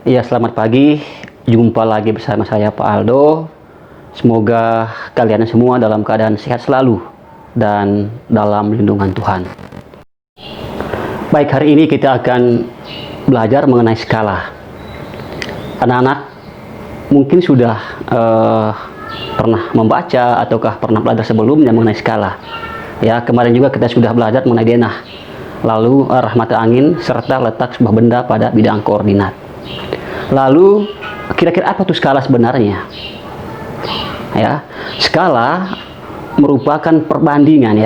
Ya, selamat pagi. Jumpa lagi bersama saya Pak Aldo. Semoga kalian semua dalam keadaan sehat selalu dan dalam lindungan Tuhan. Baik, hari ini kita akan belajar mengenai skala. Anak-anak mungkin sudah pernah membaca ataukah pernah belajar sebelumnya mengenai skala. Ya, kemarin juga kita sudah belajar mengenai denah, lalu arah mata angin serta letak sebuah benda pada bidang koordinat. Lalu kira-kira apa tuh skala sebenarnya? Ya, skala merupakan perbandingan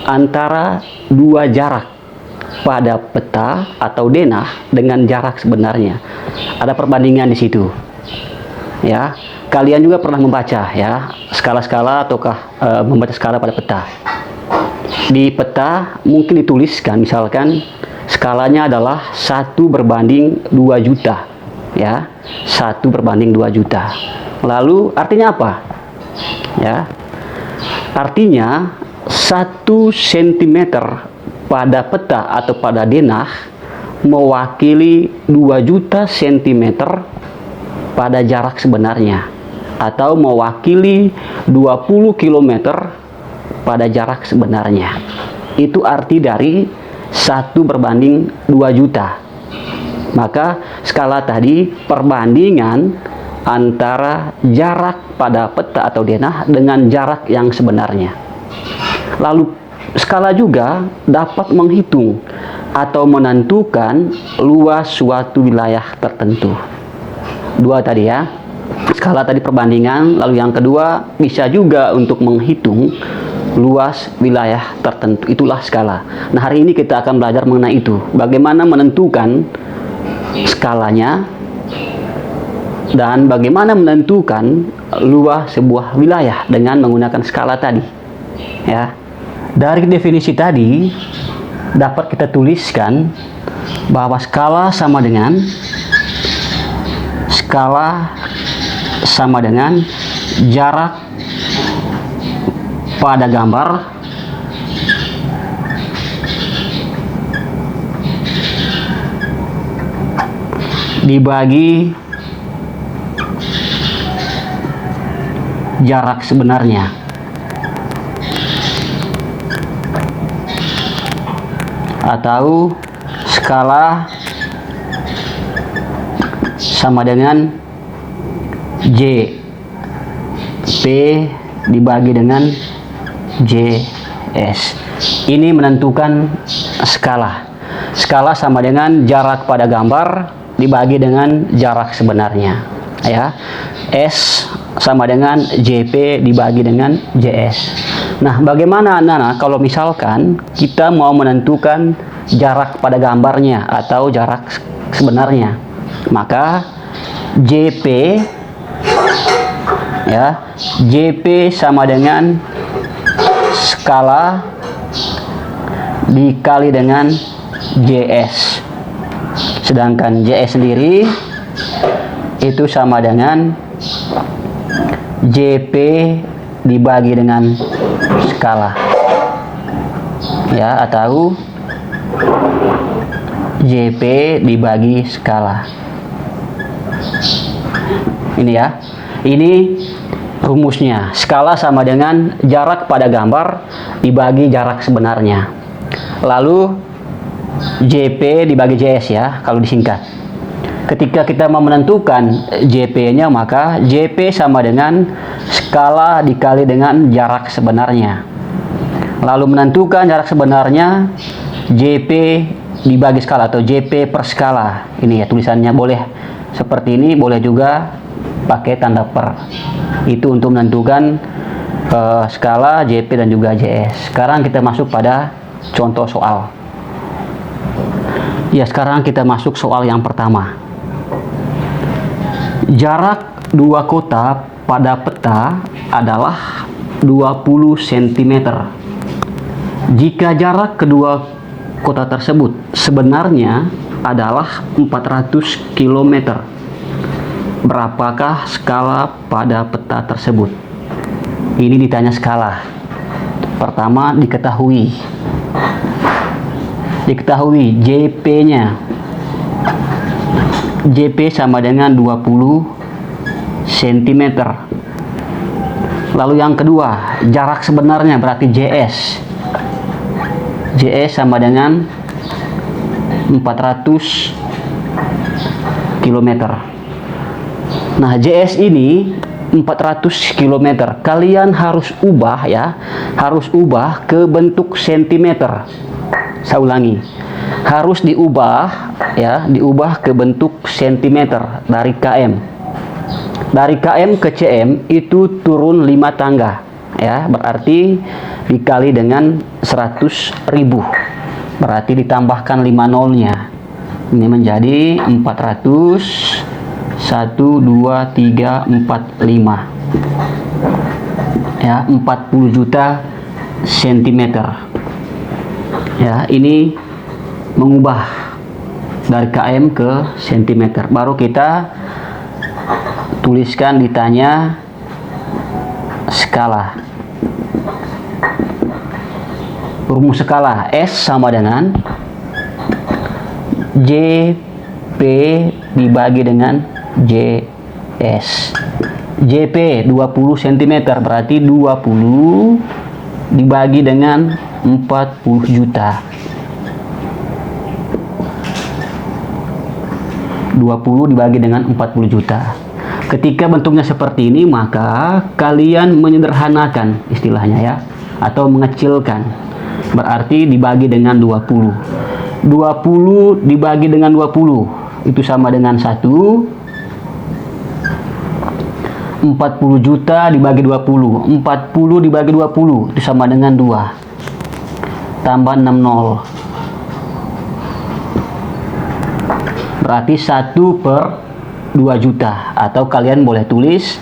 antara dua jarak pada peta atau denah dengan jarak sebenarnya. Ada perbandingan di situ. Ya, kalian juga pernah membaca ya skala-skala ataukah membaca skala pada peta. Di peta mungkin dituliskan misalkan skalanya adalah 1/2 juta ya, 1/2 juta. Lalu artinya apa? Ya, artinya 1 cm pada peta atau pada denah mewakili 2 juta cm pada jarak sebenarnya, atau mewakili 20 km pada jarak sebenarnya. Itu arti dari 1/2 juta. Maka skala tadi perbandingan antara jarak pada peta atau denah dengan jarak yang sebenarnya. Lalu skala juga dapat menghitung atau menentukan luas suatu wilayah tertentu. Dua tadi ya. Skala tadi perbandingan, lalu yang kedua bisa juga untuk menghitung luas wilayah tertentu. Itulah skala. Nah, hari ini kita akan belajar mengenai itu. Bagaimana menentukan skalanya dan bagaimana menentukan luas sebuah wilayah dengan menggunakan skala tadi. Ya. Dari definisi tadi dapat kita tuliskan bahwa skala sama dengan jarak pada gambar dibagi jarak sebenarnya, atau skala sama dengan J P dibagi dengan JS. Ini menentukan skala. Skala sama dengan jarak pada gambar dibagi dengan jarak sebenarnya. Ya, S sama dengan JP dibagi dengan JS. Nah, bagaimana anak-anak kalau misalkan kita mau menentukan jarak pada gambarnya atau jarak sebenarnya? Maka JP ya, JP sama dengan skala dikali dengan JS. Sedangkan JS sendiri itu sama dengan JP dibagi dengan skala. Ya, atau JP dibagi skala. Ini ya. Ini rumusnya. Skala sama dengan jarak pada gambar dibagi jarak sebenarnya. Lalu JP dibagi JS ya, kalau disingkat. Ketika kita mau menentukan JP-nya, maka JP sama dengan skala dikali dengan jarak sebenarnya. Lalu menentukan jarak sebenarnya, JP dibagi skala atau JP per skala. Ini ya tulisannya, boleh seperti ini, boleh juga pakai tanda per. Itu untuk menentukan skala JP dan juga JS. Sekarang kita masuk pada contoh soal. Ya, sekarang kita masuk soal yang pertama. Jarak dua kota pada peta adalah 20 cm. Jika jarak kedua kota tersebut sebenarnya adalah 400 km, berapakah skala pada peta tersebut? Ini ditanya skala. Pertama diketahui JP-nya JP sama dengan 20 cm. Lalu yang kedua, jarak sebenarnya berarti JS. JS sama dengan 400 km. Nah, JS ini 400 km. Kalian harus ubah ya, harus ubah ke bentuk cm. Saya ulangi, harus diubah ya, diubah ke bentuk cm dari km. Dari km ke cm itu turun 5 tangga ya, berarti dikali dengan 100.000, berarti ditambahkan 5 nolnya, ini menjadi 400. 1 2 3 4 5 ya, 40 juta cm ya. Ini mengubah dari km ke cm. Baru kita tuliskan, ditanya skala. Rumus skala S sama dengan JP dibagi dengan JS. JP 20 cm, berarti 20 dibagi dengan 40 juta. 20 dibagi dengan 40 juta. Ketika bentuknya seperti ini, maka kalian menyederhanakan istilahnya ya, atau mengecilkan. Berarti dibagi dengan 20. 20 dibagi dengan 20 itu sama dengan 1. 40 juta dibagi 20. 40 dibagi 20 itu sama dengan 2. Tambah 6 nol. Berarti 1 per 2 juta. Atau kalian boleh tulis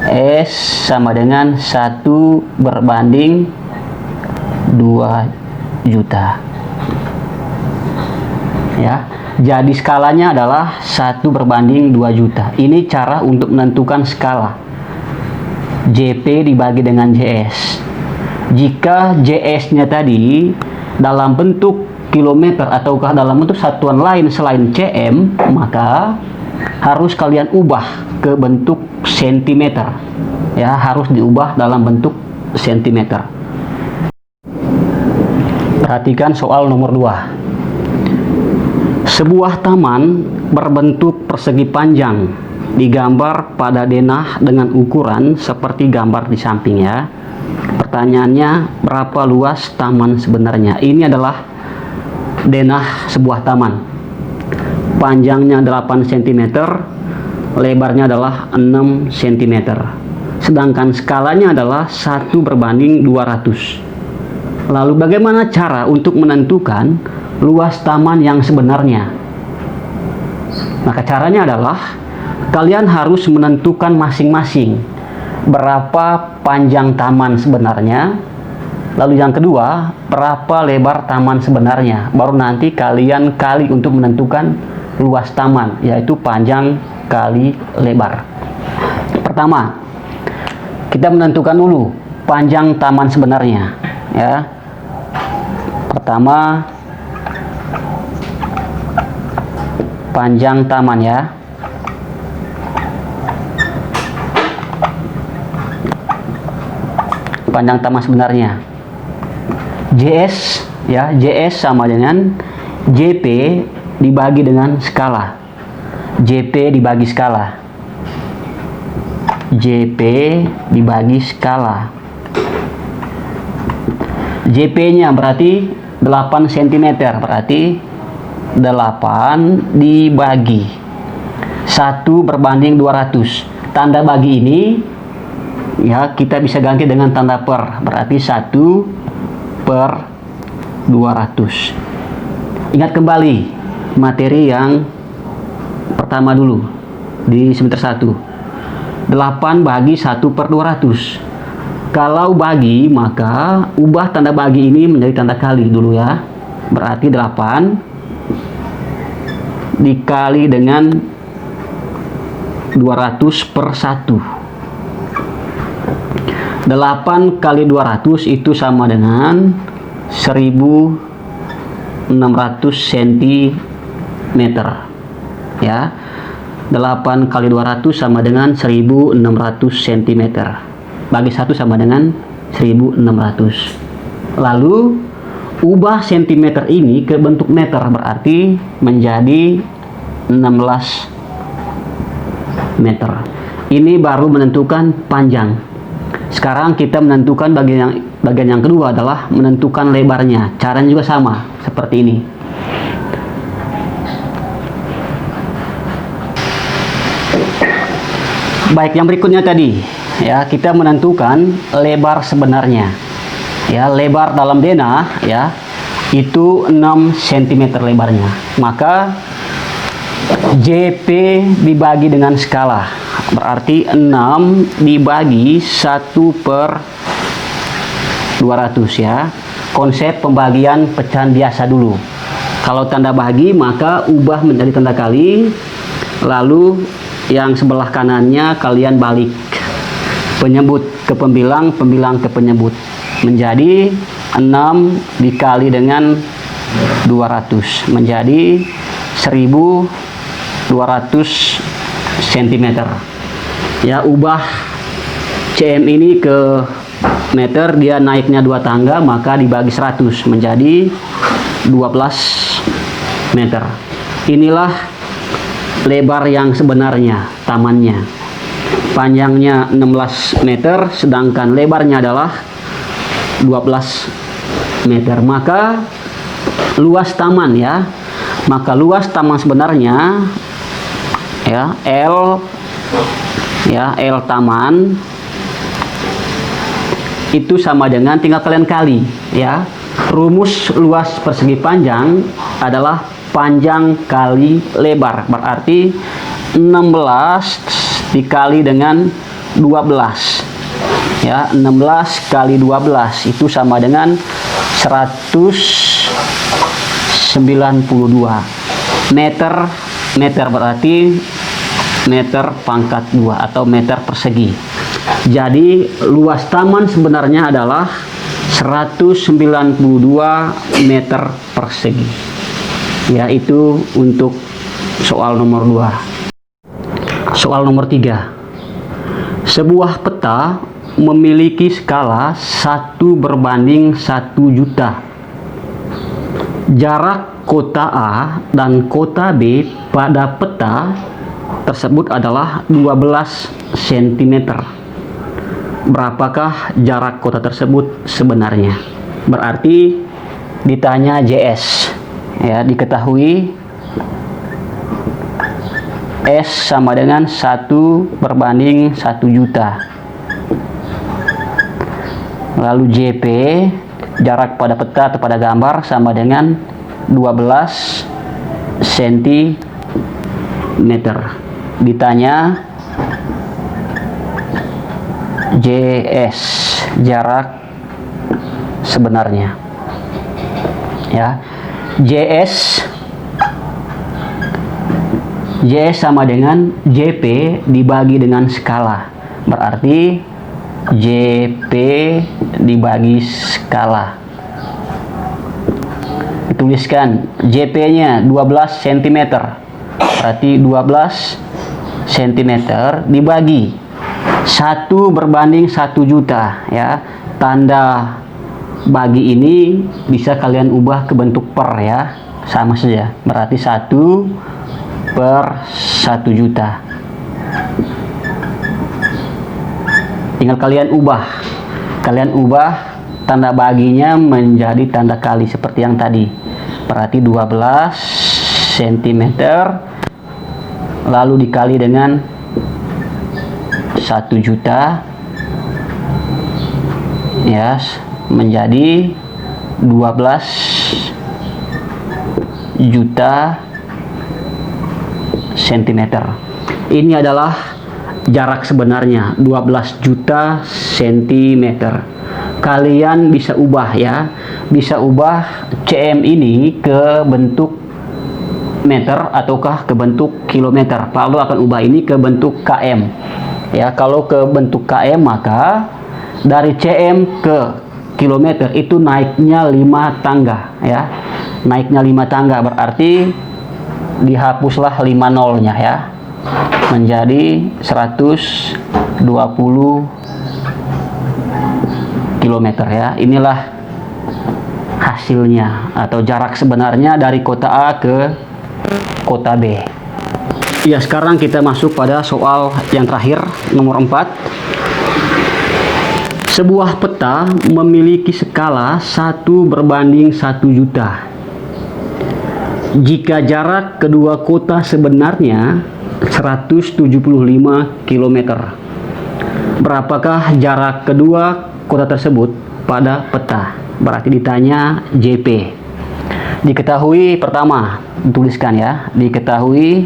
S sama dengan 1 berbanding 2 juta. Ya. Jadi skalanya adalah 1 berbanding 2 juta. Ini cara untuk menentukan skala. JP dibagi dengan JS. Jika JS-nya tadi dalam bentuk kilometer ataukah dalam bentuk satuan lain selain cm, maka harus kalian ubah ke bentuk sentimeter. Ya, harus diubah dalam bentuk sentimeter. Perhatikan soal nomor 2. Sebuah taman berbentuk persegi panjang digambar pada denah dengan ukuran seperti gambar di samping ya. Pertanyaannya, berapa luas taman sebenarnya? Ini adalah denah sebuah taman. Panjangnya 8 cm, lebarnya adalah 6 cm. Sedangkan skalanya adalah 1 berbanding 200. Lalu bagaimana cara untuk menentukan luas taman yang sebenarnya? Maka caranya adalah kalian harus menentukan masing-masing berapa panjang taman sebenarnya, lalu yang kedua berapa lebar taman sebenarnya. Baru nanti kalian kali untuk menentukan luas taman, yaitu panjang kali lebar. Pertama, kita menentukan dulu panjang taman sebenarnya ya. Pertama, panjang taman ya. Panjang taman sebenarnya. JS ya, JS sama dengan JP dibagi dengan skala. JP dibagi skala. JP dibagi skala. JP-nya berarti 8 cm, berarti 8 dibagi 1 berbanding 200. Tanda bagi ini ya kita bisa ganti dengan tanda per, berarti 1 per 200. Ingat kembali materi yang pertama dulu di semester 1. 8 bagi 1 per 200. Kalau bagi, maka ubah tanda bagi ini menjadi tanda kali dulu ya. Berarti 8 dikali dengan 200 per 1. 8 kali 200 itu sama dengan 1600 cm. ya. 8 kali 200 sama dengan 1600 cm. Bagi 1 sama dengan 1600. Lalu ubah cm ini ke bentuk meter, berarti menjadi 16 meter. Ini baru menentukan panjang. Sekarang kita menentukan bagian yang kedua adalah menentukan lebarnya. Caranya juga sama seperti ini. Baik, yang berikutnya tadi ya, kita menentukan lebar sebenarnya. Ya, lebar dalam denah ya itu 6 cm lebarnya. Maka JP dibagi dengan skala, berarti 6 dibagi 1/200 ya. Konsep pembagian pecahan biasa dulu. Kalau tanda bagi maka ubah menjadi tanda kali, lalu yang sebelah kanannya kalian balik penyebut ke pembilang, pembilang ke penyebut, menjadi 6 dikali dengan 200 menjadi 1200 cm ya. Ubah cm ini ke meter, dia naiknya 2 tangga, maka dibagi 100 menjadi 12 meter. Inilah lebar yang sebenarnya, tamannya. Panjangnya 16 meter sedangkan lebarnya adalah 12 meter. Maka luas taman ya, maka luas taman sebenarnya ya L taman itu sama dengan, tinggal kalian kali ya. Rumus luas persegi panjang adalah panjang kali lebar, berarti 16 dikali dengan 12 ya. 16 kali 12 itu sama dengan 192 meter. Meter berarti meter pangkat 2 atau meter persegi. Jadi luas taman sebenarnya adalah 192 meter persegi. Ya, itu untuk soal nomor 2. Soal nomor 3. Sebuah peta memiliki skala 1/1 juta. Jarak kota A dan kota B pada peta tersebut adalah 12 cm. Berapakah jarak kota tersebut sebenarnya? Berarti ditanya JS. Ya, diketahui S sama dengan 1/1 juta. Lalu JP, jarak pada peta atau pada gambar, sama dengan 12 cm. Ditanya JS, jarak sebenarnya. Ya, JS sama dengan JP dibagi dengan skala, berarti JP dibagi skala. Dituliskan JP-nya 12 cm, berarti 12 cm dibagi 1/1 juta ya. Tanda bagi ini bisa kalian ubah ke bentuk per ya, sama saja, berarti 1/1 juta. Tinggal kalian ubah tanda baginya menjadi tanda kali seperti yang tadi, berarti 12 cm lalu dikali dengan 1 juta ya, menjadi 12 juta cm. Ini adalah jarak sebenarnya 12 juta cm. Kalian bisa ubah ya, bisa ubah cm ini ke bentuk meter ataukah ke bentuk kilometer. Lalu akan ubah ini ke bentuk km ya. Kalau ke bentuk km maka dari cm ke kilometer itu naiknya 5 tangga ya, naiknya 5 tangga, berarti dihapuslah 5 nolnya ya, menjadi 120 km ya. Inilah hasilnya atau jarak sebenarnya dari kota A ke kota B. Ya, sekarang kita masuk pada soal yang terakhir, nomor 4. Sebuah peta memiliki skala 1:1 juta. Jika jarak kedua kota sebenarnya 175 km, berapakah jarak kedua kota tersebut pada peta? Berarti ditanya JP. Diketahui, pertama tuliskan ya, diketahui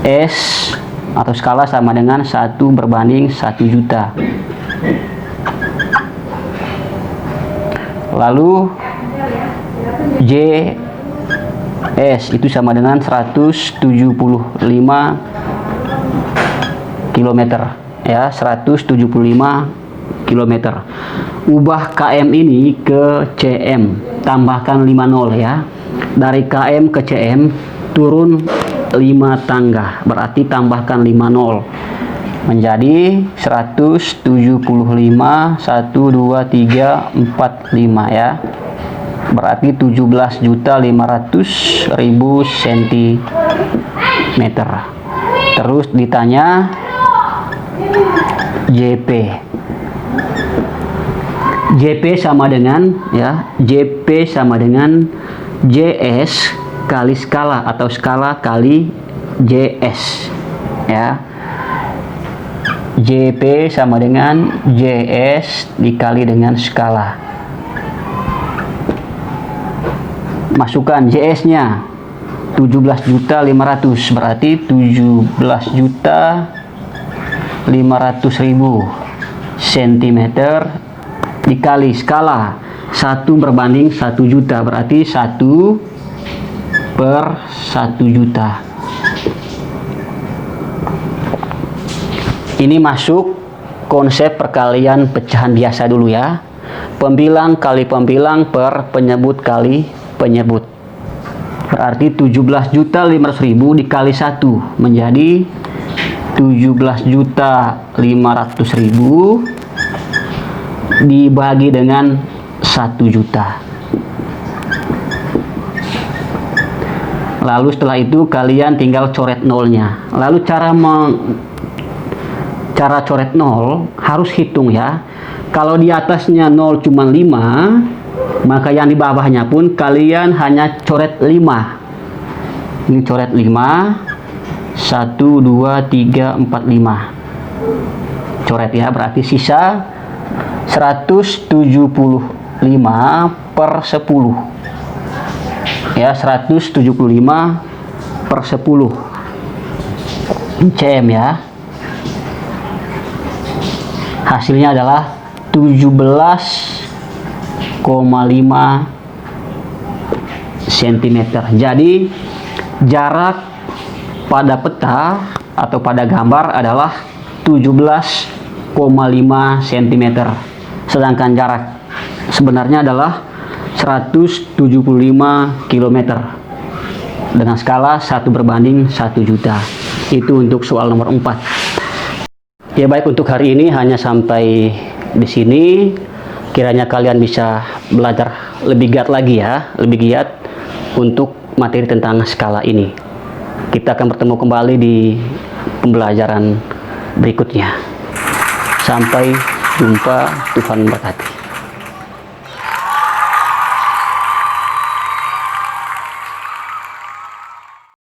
S atau skala sama dengan 1:1 juta. Lalu JS itu sama dengan 175 km ya, 175 km. Ubah KM ini ke CM, tambahkan 5 nol ya. Dari KM ke CM turun 5 tangga, berarti tambahkan 5 nol menjadi 175 1 2 3 4 5 ya, berarti 17.500.000 cm. Terus ditanya JP. JP sama dengan ya, JP sama dengan JS kali skala atau skala kali JS ya. JP sama dengan JS dikali dengan skala. Masukkan JS-nya 17.500.000, berarti 17.500.000 cm dikali skala 1:1 juta, berarti 1/1 juta. Ini masuk konsep perkalian pecahan biasa dulu ya. Pembilang kali pembilang per penyebut kali penyebut. Berarti 17.500.000 dikali 1 menjadi 17.500.000 dibagi dengan 1 juta. Lalu setelah itu kalian tinggal coret nolnya. Lalu cara coret nol harus hitung ya. Kalau di atasnya nol cuma 5, maka yang di bawahnya pun kalian hanya coret 5. Ini coret 5, 1 2 3 4 5 coret ya, berarti sisa 175 per 10 ya, 175 per 10 cm ya. Hasilnya adalah 17,5 cm. Jadi jarak pada peta atau pada gambar adalah 17,5 cm. Sedangkan jarak sebenarnya adalah 175 km dengan skala 1:1 juta. Itu untuk soal nomor 4. Ya baik, untuk hari ini hanya sampai di sini. Kiranya kalian bisa belajar lebih giat lagi ya, lebih giat untuk materi tentang skala ini. Kita akan bertemu kembali di pembelajaran berikutnya. Sampai jumpa, Tuhan memberkati.